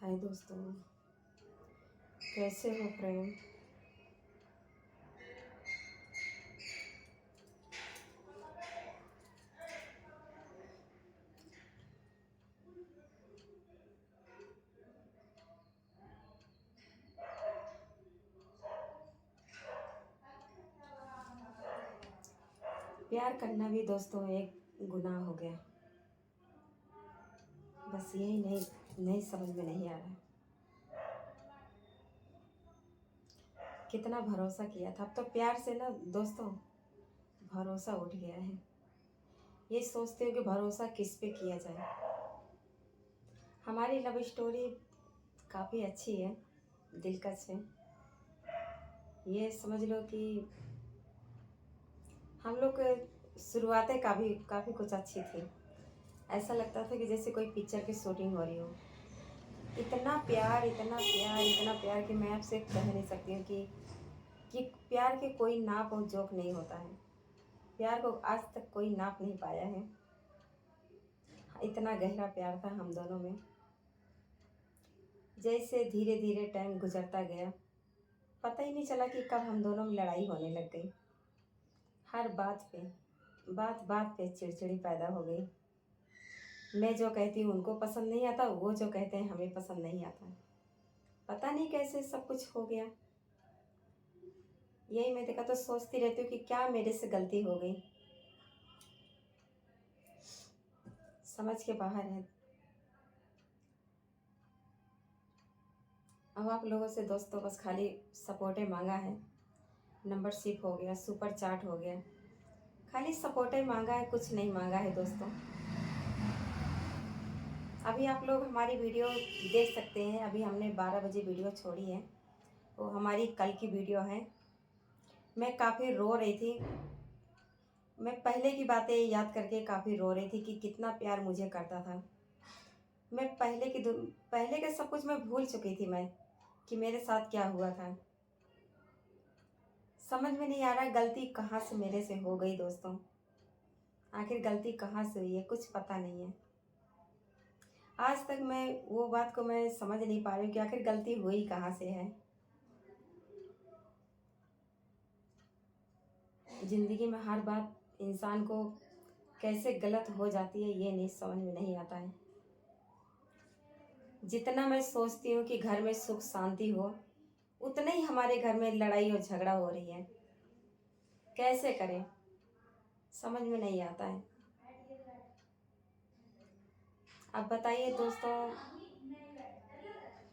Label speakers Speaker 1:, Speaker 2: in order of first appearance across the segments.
Speaker 1: हाय दोस्तों, कैसे हो प्रेम। प्यार करना भी दोस्तों एक गुनाह हो गया। बस यही नहीं नहीं समझ में नहीं आ रहा। कितना भरोसा किया था, अब तो प्यार से ना दोस्तों भरोसा उठ गया है। ये सोचते हो कि भरोसा किस पे किया जाए। हमारी लव स्टोरी काफ़ी अच्छी है, दिलकश है। ये समझ लो कि हम लोग शुरुआतें काफ़ी काफ़ी कुछ अच्छी थी। ऐसा लगता था कि जैसे कोई पिक्चर की शूटिंग हो रही हो। इतना प्यार, इतना प्यार, इतना प्यार कि मैं आपसे कह नहीं सकती हूँ कि प्यार के कोई नाप और जोक नहीं होता है। प्यार को आज तक कोई नाप नहीं पाया है। इतना गहरा प्यार था हम दोनों में। जैसे धीरे धीरे टाइम गुजरता गया, पता ही नहीं चला कि कब हम दोनों में लड़ाई होने लग गई। हर बात बात पे चिड़चिड़ी पैदा हो गई। मैं जो कहती हूँ उनको पसंद नहीं आता, वो जो कहते हैं हमें पसंद नहीं आता। पता नहीं कैसे सब कुछ हो गया। यही मैं देखा तो सोचती रहती हूँ कि क्या मेरे से गलती हो गई। समझ के बाहर है। अब आप लोगों से दोस्तों बस खाली सपोर्टे मांगा है। नंबरशिप हो गया, सुपर चाट हो गया, खाली सपोर्टे मांगा है, कुछ नहीं मांगा है दोस्तों। अभी आप लोग हमारी वीडियो देख सकते हैं। अभी हमने 12 बजे वीडियो छोड़ी है, वो हमारी कल की वीडियो है। मैं काफ़ी रो रही थी। मैं पहले की बातें याद करके काफ़ी रो रही थी कि कितना प्यार मुझे करता था। मैं पहले के सब कुछ मैं भूल चुकी थी, मैं कि मेरे साथ क्या हुआ था। समझ में नहीं आ रहा गलती कहाँ से मेरे से हो गई दोस्तों। आखिर गलती कहाँ से हुई है कुछ पता नहीं है। आज तक मैं वो बात को मैं समझ नहीं पा रही हूँ कि आखिर गलती हुई कहाँ से है। ज़िंदगी में हर बात इंसान को कैसे गलत हो जाती है ये नहीं समझ में नहीं आता है। जितना मैं सोचती हूँ कि घर में सुख शांति हो, उतना ही हमारे घर में लड़ाई और झगड़ा हो रही है। कैसे करें समझ में नहीं आता है। अब बताइए दोस्तों,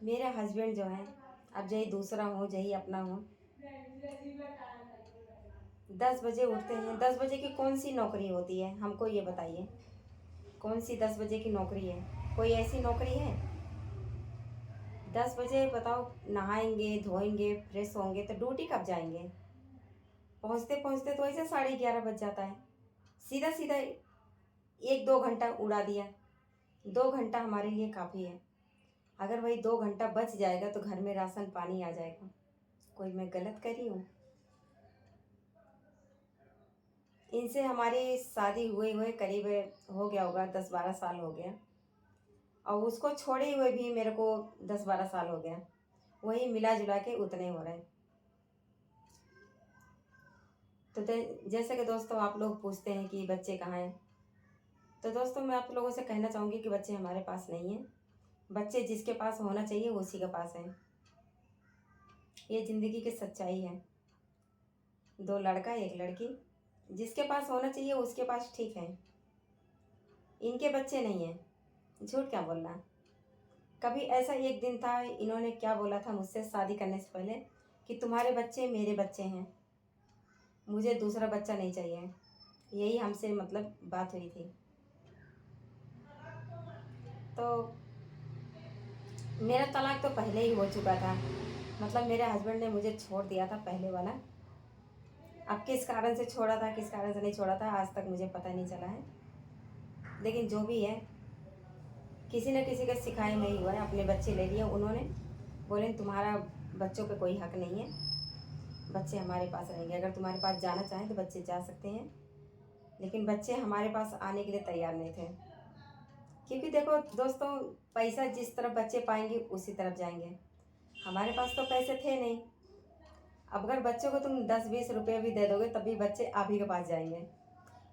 Speaker 1: मेरे हस्बैंड जो हैं, अब जही दूसरा हो जही अपना हो, 10 बजे उठते हैं। 10 बजे की कौन सी नौकरी होती है हमको ये बताइए। कौन सी 10 बजे की नौकरी है? कोई ऐसी नौकरी है? 10 बजे बताओ, नहाएंगे धोएंगे फ्रेश होंगे तो ड्यूटी कब जाएंगे? पहुँचते पहुँचते तो ऐसे 11:30 बज जाता है। सीधा सीधा 1-2 घंटा उड़ा दिया। 2 घंटा हमारे लिए काफ़ी है। अगर वही 2 घंटा बच जाएगा तो घर में राशन पानी आ जाएगा। कोई मैं गलत कर रही हूँ? इनसे हमारी शादी हुए हुए करीब हो गया होगा 10-12 साल हो गया, और उसको छोड़े हुए भी मेरे को 10-12 साल हो गया। वही मिला जुला के उतने हो रहे हैं। तो जैसे कि दोस्तों आप लोग पूछते हैं कि बच्चे कहाँ हैं, तो दोस्तों मैं आप लोगों से कहना चाहूँगी कि बच्चे हमारे पास नहीं हैं। बच्चे जिसके पास होना चाहिए उसी के पास हैं। ये ज़िंदगी की सच्चाई है। 2 लड़का 1 लड़की, जिसके पास होना चाहिए उसके पास ठीक है। इनके बच्चे नहीं हैं, झूठ क्या बोलना। कभी ऐसा एक दिन था, इन्होंने क्या बोला था मुझसे शादी करने से पहले कि तुम्हारे बच्चे मेरे बच्चे हैं, मुझे दूसरा बच्चा नहीं चाहिए। यही हमसे मतलब बात हुई थी। तो मेरा तलाक तो पहले ही हो चुका था। मतलब मेरे हस्बैंड ने मुझे छोड़ दिया था पहले वाला। अब किस कारण से छोड़ा था किस कारण से नहीं छोड़ा था आज तक मुझे पता नहीं चला है। लेकिन जो भी है, किसी न किसी के सिखाए में ही हुआ है। अपने बच्चे ले लिए उन्होंने, बोले तुम्हारा बच्चों पे कोई हक नहीं है, बच्चे हमारे पास रहेंगे। अगर तुम्हारे पास जाना चाहें तो बच्चे जा सकते हैं, लेकिन बच्चे हमारे पास आने के लिए तैयार नहीं थे। क्योंकि देखो दोस्तों, पैसा जिस तरफ बच्चे पाएंगे उसी तरफ जाएंगे। हमारे पास तो पैसे थे नहीं। अब अगर बच्चों को तुम 10-20 रुपये भी दे दोगे तब भी बच्चे आप ही के पास जाएंगे।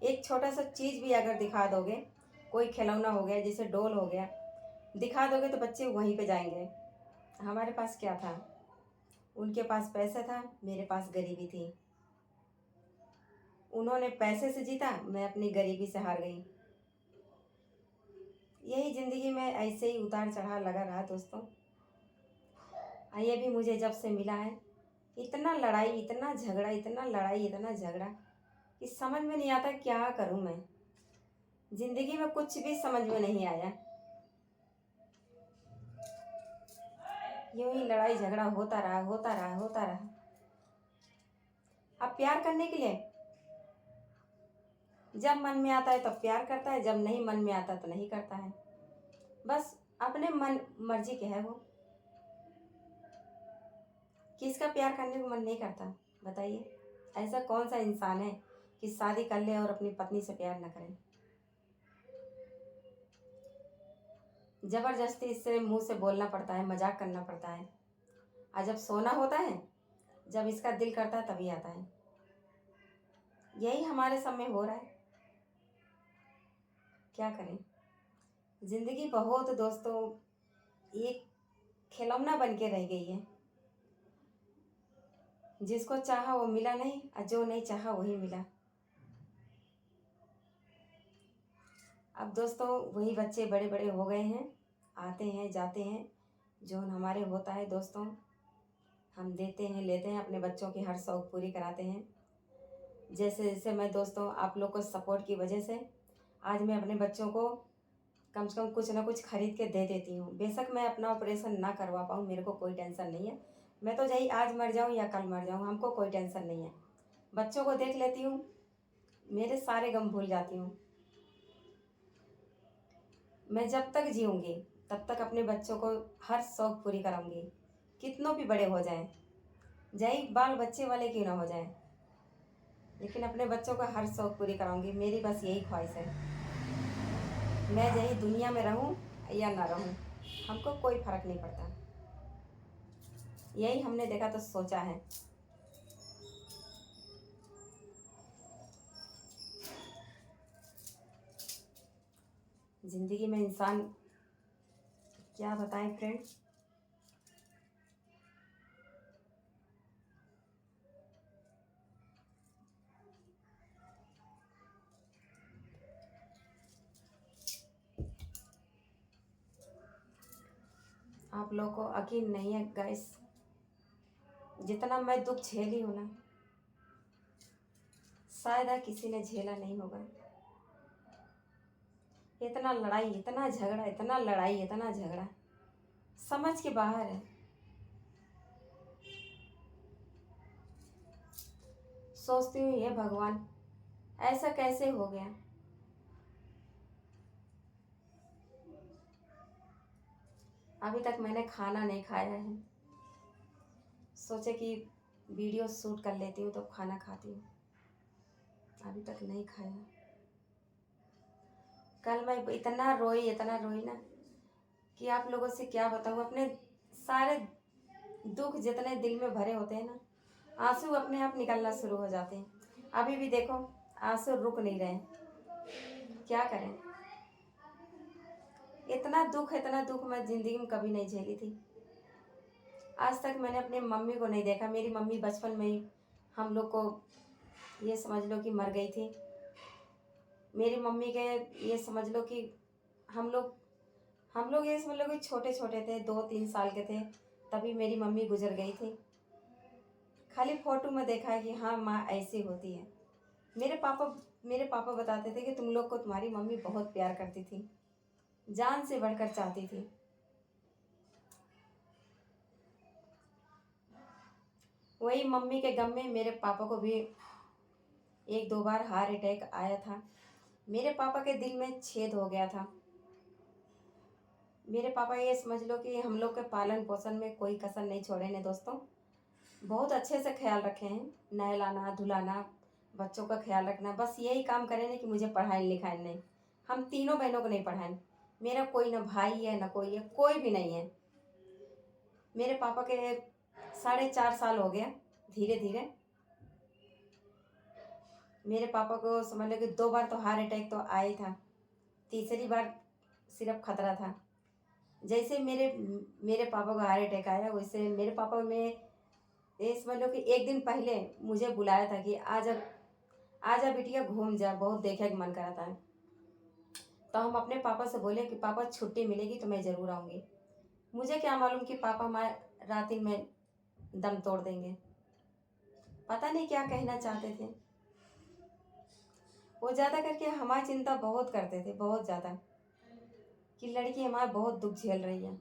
Speaker 1: एक छोटा सा चीज़ भी अगर दिखा दोगे, कोई खिलौना हो गया जैसे डॉल हो गया, दिखा दोगे तो बच्चे वहीं पे जाएंगे। हमारे पास क्या था? उनके पास पैसा था, मेरे पास गरीबी थी। उन्होंने पैसे से जीता, मैं अपनी गरीबी से हार गई। यही ज़िंदगी में ऐसे ही उतार चढ़ाव लगा रहा दोस्तों। ये भी मुझे जब से मिला है, इतना लड़ाई, इतना झगड़ा, इतना लड़ाई, इतना झगड़ा कि समझ में नहीं आता क्या करूं मैं। ज़िंदगी में कुछ भी समझ में नहीं आया। यूं ही लड़ाई झगड़ा होता रहा, होता रहा, होता रहा। अब प्यार करने के लिए जब मन में आता है तब प्यार करता है, जब नहीं मन में आता तो नहीं करता है। बस अपने मन मर्जी के है वो। किसका प्यार करने को मन नहीं करता बताइए? ऐसा कौन सा इंसान है कि शादी कर ले और अपनी पत्नी से प्यार न करे? जबरदस्ती इससे मुंह से बोलना पड़ता है, मजाक करना पड़ता है। और जब सोना होता है, जब इसका दिल करता है तभी आता है। यही हमारे सब में हो रहा है। क्या करें? जिंदगी बहुत दोस्तों एक खिलौना बन के रह गई है। जिसको चाहा वो मिला नहीं, और जो नहीं चाहा वही मिला। अब दोस्तों वही बच्चे बड़े बड़े हो गए हैं, आते हैं जाते हैं। जो हमारे होता है दोस्तों, हम देते हैं, लेते हैं, अपने बच्चों की हर शौक़ पूरी कराते हैं। जैसे जैसे मैं दोस्तों आप लोग को सपोर्ट की वजह से आज मैं अपने बच्चों को कम से कम कुछ ना कुछ खरीद के दे देती हूँ। बेशक मैं अपना ऑपरेशन ना करवा पाऊँ, मेरे को कोई टेंशन नहीं है। मैं तो चाहे आज मर जाऊँ या कल मर जाऊँ, हमको कोई टेंशन नहीं है। बच्चों को देख लेती हूँ, मेरे सारे गम भूल जाती हूँ। मैं जब तक जीऊँगी तब तक अपने बच्चों को हर शौक़ पूरी कराऊँगी, कितनों भी बड़े हो जाएं, चाहे बाल बच्चे वाले क्यों ना हो जाएं, लेकिन अपने बच्चों का हर शौक़ पूरी कराऊँगी। मेरी बस यही ख्वाहिश है। मैं यही दुनिया में रहूं या ना रहूं, हमको कोई फर्क नहीं पड़ता। यही हमने देखा तो सोचा है। जिंदगी में इंसान क्या बताएं फ्रेंड्स। आप लोगों को यकीन नहीं है गाइस, जितना मैं दुख झेली हूँ ना, शायद किसी ने झेला नहीं होगा। इतना लड़ाई, इतना झगड़ा, इतना लड़ाई, इतना झगड़ा समझ के बाहर है। सोचती हूँ ये भगवान ऐसा कैसे हो गया। अभी तक मैंने खाना नहीं खाया है। सोचे कि वीडियो शूट कर लेती हूँ तो खाना खाती हूँ, अभी तक नहीं खाया। कल मैं इतना रोई ना कि आप लोगों से क्या बताऊँ। अपने सारे दुख जितने दिल में भरे होते हैं ना, आंसू अपने आप निकलना शुरू हो जाते हैं। अभी भी देखो आंसू रुक नहीं रहे। क्या करें? इतना दुख मैं ज़िंदगी में कभी नहीं झेली थी। आज तक मैंने अपनी मम्मी को नहीं देखा। मेरी मम्मी बचपन में ही हम लोग को ये समझ लो कि मर गई थी। मेरी मम्मी के ये समझ लो कि हम लोग ये समझ लो कि छोटे छोटे थे, 2-3 साल के थे, तभी मेरी मम्मी गुजर गई थी। खाली फोटो में देखा है कि हाँ माँ ऐसी होती है। मेरे पापा बताते थे कि तुम लोग को तुम्हारी मम्मी बहुत प्यार करती थी, जान से बढ़कर चाहती थी। वही मम्मी के गम में मेरे पापा को भी 1-2 बार हार्ट अटैक आया था। मेरे पापा के दिल में छेद हो गया था। मेरे पापा ये समझ लो कि हम लोग के पालन पोषण में कोई कसर नहीं छोड़े ने दोस्तों। बहुत अच्छे से ख्याल रखे हैं, नहलाना धुलाना, बच्चों का ख्याल रखना, बस यही काम करें कि मुझे पढ़ाई लिखाई नहीं। हम तीनों बहनों को नहीं पढ़ाएं, मेरा कोई ना भाई है ना कोई है, कोई भी नहीं है। मेरे पापा के 4.5 साल हो गया। धीरे धीरे मेरे पापा को समझ लो कि 2 बार तो हार्ट अटैक तो आया ही था। तीसरी बार सिर्फ खतरा था। जैसे मेरे मेरे पापा को हार्ट अटैक आया, वैसे मेरे पापा में ये समझ लो कि एक दिन पहले मुझे बुलाया था कि आजा बिटिया घूम जा, बहुत देखे का मन करा था। तो हम अपने पापा से बोले कि पापा छुट्टी मिलेगी तो मैं ज़रूर आऊँगी। मुझे क्या मालूम कि पापा हमारे रात ही में दम तोड़ देंगे। पता नहीं क्या कहना चाहते थे। वो ज़्यादा करके हमारी चिंता बहुत करते थे, बहुत ज़्यादा, कि लड़की हमारा बहुत दुख झेल रही है।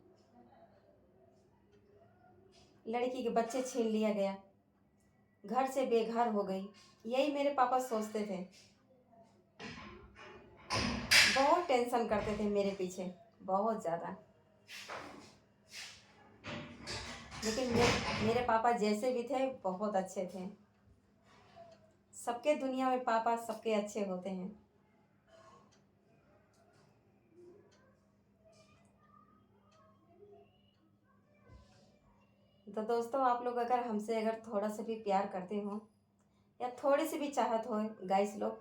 Speaker 1: लड़की के बच्चे छीन लिया गया, घर से बेघर हो गई, यही मेरे पापा सोचते थे। बहुत टेंशन करते थे मेरे पीछे, बहुत ज़्यादा। लेकिन मेरे पापा जैसे भी थे बहुत अच्छे थे। सबके दुनिया में पापा सबके अच्छे होते हैं। तो दोस्तों, आप लोग अगर हमसे अगर थोड़ा सा भी प्यार करते हो या थोड़ी सी भी चाहत हो, गाइस लोग,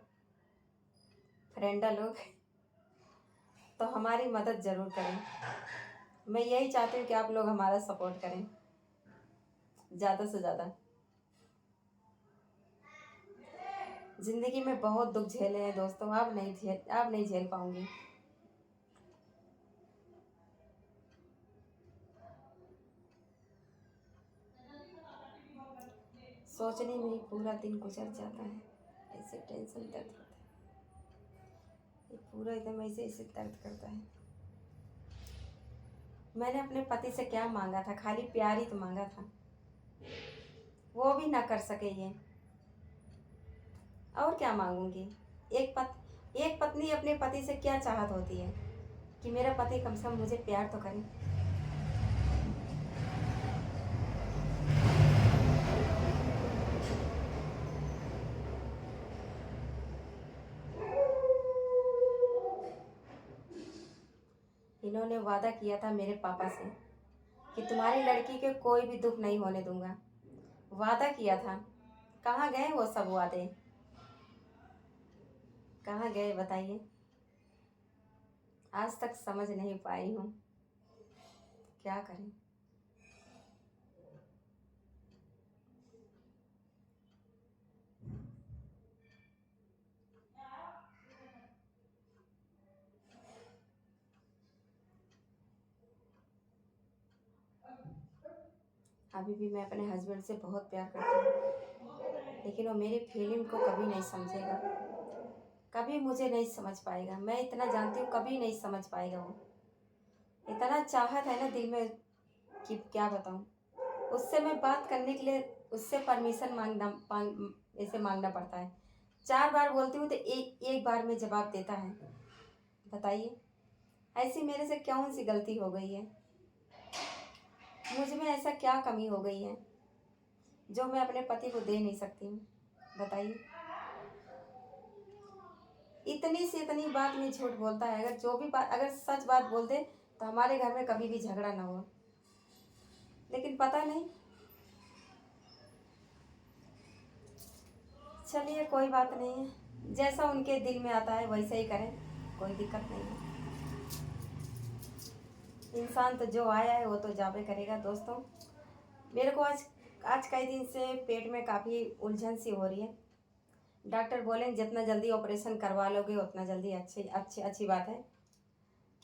Speaker 1: फ्रेंडा लोग, तो हमारी मदद ज़रूर करें। मैं यही चाहती हूँ कि आप लोग हमारा सपोर्ट करें ज़्यादा से ज़्यादा। ज़िंदगी में बहुत दुख झेले हैं दोस्तों, आप नहीं झेल पाऊंगी। सोचने में ही पूरा दिन गुजर जाता है, ऐसे टेंशन दर्द होता है, ये पूरा एकदम ऐसे ऐसे दर्द करता है। मैंने अपने पति से क्या मांगा था? खाली प्यार ही तो मांगा था, वो भी ना कर सके ये। और क्या मांगूंगी? एक पत्नी अपने पति से क्या चाहत होती है कि मेरा पति कम से कम मुझे प्यार तो करे। इन्होंने वादा किया था मेरे पापा से कि तुम्हारी लड़की के कोई भी दुख नहीं होने दूंगा। वादा किया था, कहाँ गए वो सब वादे? कहाँ गए बताइए? आज तक समझ नहीं पाई हूँ, क्या करें। अभी भी मैं अपने हस्बैंड से बहुत प्यार करती हूँ, लेकिन वो मेरी फीलिंग को कभी नहीं समझेगा, कभी मुझे नहीं समझ पाएगा। मैं इतना जानती हूँ, कभी नहीं समझ पाएगा वो। इतना चाहत है ना दिल में कि क्या बताऊँ। उससे मैं बात करने के लिए उससे परमिशन ऐसे मांगना पड़ता है। 4 बार बोलती हूँ तो एक एक बार में जवाब देता है। बताइए, ऐसी मेरे से कौन सी गलती हो गई है? मुझ में ऐसा क्या कमी हो गई है जो मैं अपने पति को दे नहीं सकती हूँ? बताइए। इतनी से इतनी बात में झूठ बोलता है। अगर जो भी बात, अगर सच बात बोल दे तो हमारे घर में कभी भी झगड़ा ना हो। लेकिन पता नहीं, चलिए कोई बात नहीं है, जैसा उनके दिल में आता है वैसे ही करें, कोई दिक्कत नहीं है। इंसान तो जो आया है वो तो जाबे करेगा। दोस्तों, मेरे को आज आज कई दिन से पेट में काफ़ी उलझन सी हो रही है। डॉक्टर बोले जितना जल्दी ऑपरेशन करवा लोगे उतना जल्दी अच्छी बात है,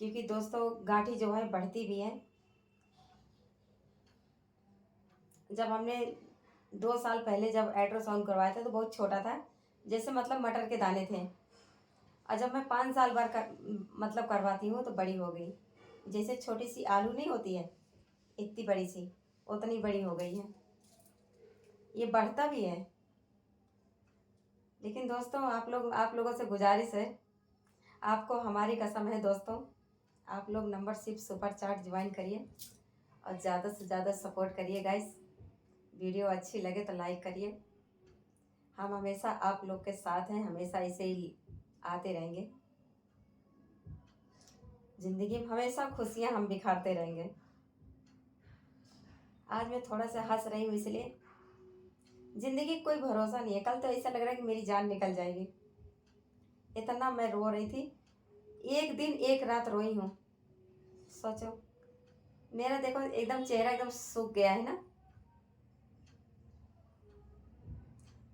Speaker 1: क्योंकि दोस्तों गांठी जो है बढ़ती भी है। जब हमने 2 साल पहले जब अल्ट्रासाउंड करवाया था तो बहुत छोटा था, जैसे मतलब मटर के दाने थे। और जब मैं 5 साल मतलब करवाती हूँ तो बड़ी हो गई, जैसे छोटी सी आलू नहीं होती है इतनी बड़ी सी, उतनी बड़ी हो गई है। ये बढ़ता भी है। लेकिन दोस्तों, आप लोगों से गुजारिश है, आपको हमारी कसम है दोस्तों, आप लोग नंबरशिप सुपर चार्ट ज्वाइन करिए और ज़्यादा से ज़्यादा सपोर्ट करिए गाइस। वीडियो अच्छी लगे तो लाइक करिए। हम हमेशा आप लोग के साथ हैं, हमेशा ऐसे ही आते रहेंगे। ज़िंदगी में हमेशा खुशियाँ हम बिखारते रहेंगे। आज मैं थोड़ा सा हंस रही हूँ इसलिए, ज़िंदगी का कोई भरोसा नहीं है। कल तो ऐसा लग रहा है कि मेरी जान निकल जाएगी, इतना मैं रो रही थी। एक दिन एक रात रोई हूँ। सोचो, मेरा देखो एकदम चेहरा एकदम सूख गया है ना।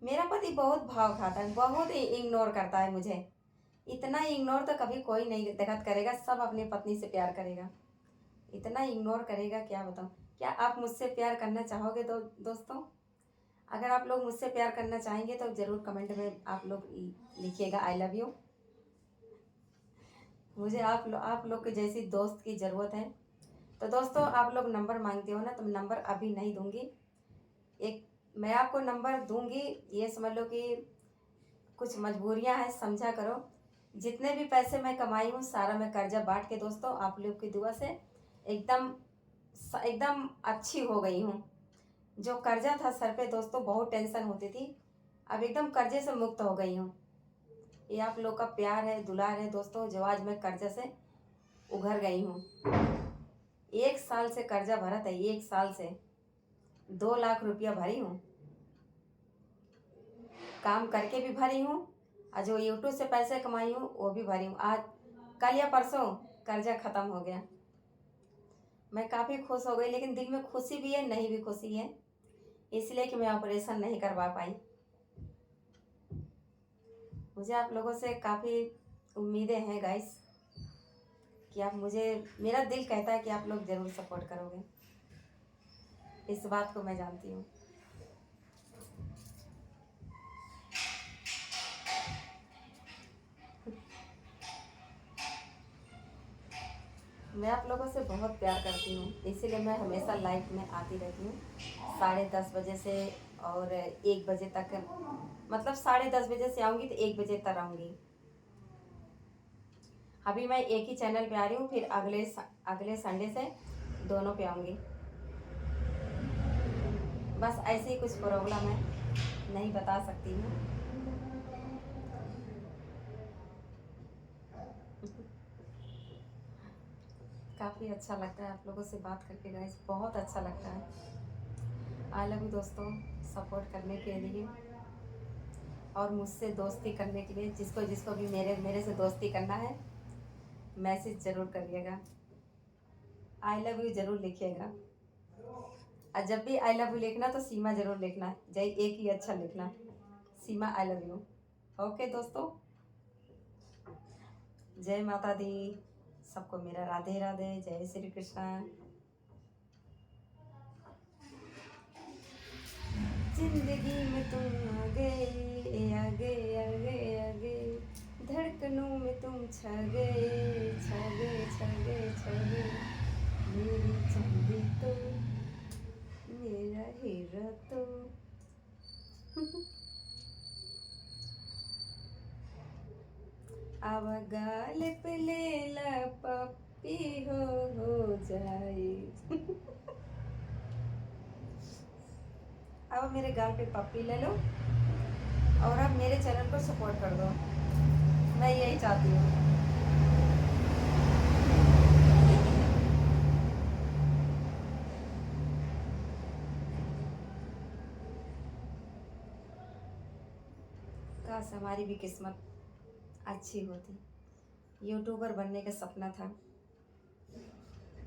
Speaker 1: मेरा पति बहुत भाव खाता है, बहुत ही इग्नोर करता है मुझे। इतना इग्नोर तो कभी कोई नहीं देखत करेगा, सब अपनी पत्नी से प्यार करेगा। इतना इग्नोर करेगा क्या बताऊँ। क्या आप मुझसे प्यार करना चाहोगे दोस्तों? अगर आप लोग मुझसे प्यार करना चाहेंगे तो ज़रूर कमेंट में आप लोग लिखिएगा आई लव यू। मुझे आप लोग के जैसी दोस्त की ज़रूरत है। तो दोस्तों, आप लोग नंबर मांगते हो ना, तो नंबर अभी नहीं दूंगी। एक मैं आपको नंबर दूंगी, ये समझ लो कि कुछ मजबूरियां हैं, समझा करो। जितने भी पैसे मैं कमाई हूँ सारा मैं कर्जा बांट के दोस्तों आप लोग की दुआ से एकदम एकदम अच्छी हो गई हूँ। जो कर्जा था सर पे दोस्तों, बहुत टेंशन होती थी, अब एकदम कर्जे से मुक्त हो गई हूँ। ये आप लोग का प्यार है, दुलार है दोस्तों, जो आज मैं कर्जा से उभर गई हूँ। 1 साल से कर्जा भरा था, 1 साल से 2 लाख रुपया भरी हूँ, काम करके भी भरी हूँ, और जो यूट्यूब से पैसे कमाई हूँ वो भी भरी हूँ। आज कल या परसों कर्जा ख़त्म हो गया। मैं काफ़ी खुश हो गई, लेकिन दिल में खुशी भी है, नहीं भी खुशी है, इसलिए कि मैं ऑपरेशन नहीं करवा पाई। मुझे आप लोगों से काफ़ी उम्मीदें हैं गाइस, कि आप मुझे, मेरा दिल कहता है कि आप लोग ज़रूर सपोर्ट करोगे, इस बात को मैं जानती हूँ। मैं आप लोगों से बहुत प्यार करती हूँ, इसीलिए मैं हमेशा लाइफ में आती रहती हूँ। 10:30 बजे से और 1 बजे तक, मतलब 10:30 बजे से आऊँगी तो 1 बजे तक आऊँगी। अभी मैं एक ही चैनल पे आ रही हूँ, फिर अगले संडे से दोनों पे आऊँगी। बस ऐसे ही कुछ प्रॉब्लम है, नहीं बता सकती हूँ। काफ़ी अच्छा लगता है आप लोगों से बात करके गाइस, बहुत अच्छा लगता है। आई लव यू दोस्तों, सपोर्ट करने के लिए और मुझसे दोस्ती करने के लिए। जिसको जिसको भी मेरे से दोस्ती करना है, मैसेज ज़रूर करिएगा, आई लव यू ज़रूर लिखिएगा। और जब भी आई लव यू लिखना तो सीमा ज़रूर लिखना, जय एक ही अच्छा लिखना, सीमा आई लव यू। ओके दोस्तों, जय माता दी, सबको मेरा राधे राधे, जय श्री कृष्णा। जिंदगी में तुम आगे आगे आगे आगे, धड़कनों में तुम छा गए छा गए छा गए छा गए। मेरी चांदी तो, मेरा हीरा तो। अब गाल पे ले ला पप्पी हो जाए। अब मेरे गाल पे पप्पी ले लो और अब मेरे चैनल को सपोर्ट कर दो, मैं यही चाहती हूँ। काश हमारी भी किस्मत अच्छी होती। यूट्यूबर बनने का सपना था,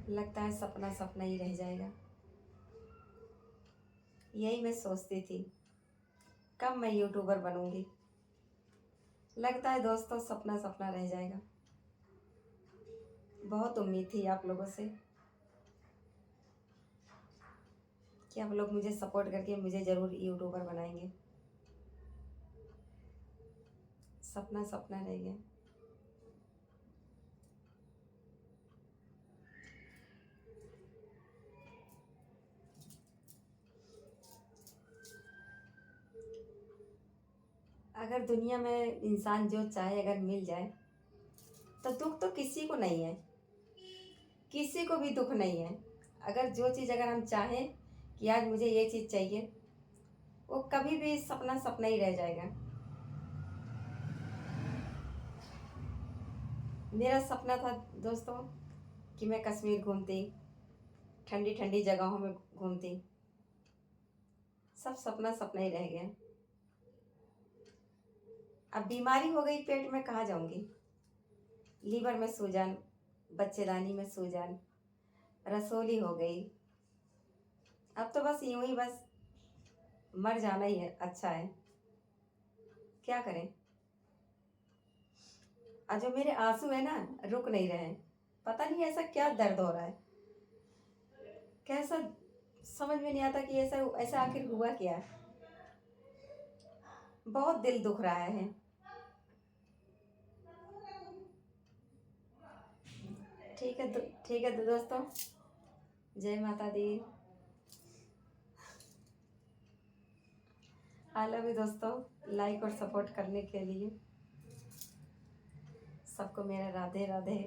Speaker 1: लगता है सपना सपना ही रह जाएगा। यही मैं सोचती थी, कब मैं यूट्यूबर बनूंगी। लगता है दोस्तों सपना सपना रह जाएगा। बहुत उम्मीद थी आप लोगों से कि आप लोग मुझे सपोर्ट करके मुझे ज़रूर यूट्यूबर बनाएंगे। सपना सपना रह गया। अगर दुनिया में इंसान जो चाहे अगर मिल जाए तो दुख तो किसी को नहीं है, किसी को भी दुख नहीं है। अगर जो चीज़ अगर हम चाहें कि आज मुझे ये चीज़ चाहिए, वो कभी भी सपना सपना ही रह जाएगा। मेरा सपना था दोस्तों कि मैं कश्मीर घूमती, ठंडी ठंडी जगहों में घूमती। सब सपना सपना ही रह गया। अब बीमारी हो गई पेट में, कहाँ जाऊंगी। लीवर में सूजन, बच्चेदानी में सूजन, रसोली हो गई। अब तो बस यूं ही बस मर जाना ही है, अच्छा है। क्या करें। और जो मेरे आंसू है ना, रुक नहीं रहे हैं। पता नहीं ऐसा क्या दर्द हो रहा है, कैसा, समझ में नहीं आता कि ऐसा ऐसा आखिर हुआ क्या है। बहुत दिल दुख रहा है। ठीक है ठीक है दोस्तों, जय माता दी। आई लव यू दोस्तों। लाइक और सपोर्ट करने के लिए सबको मेरा राधे राधे।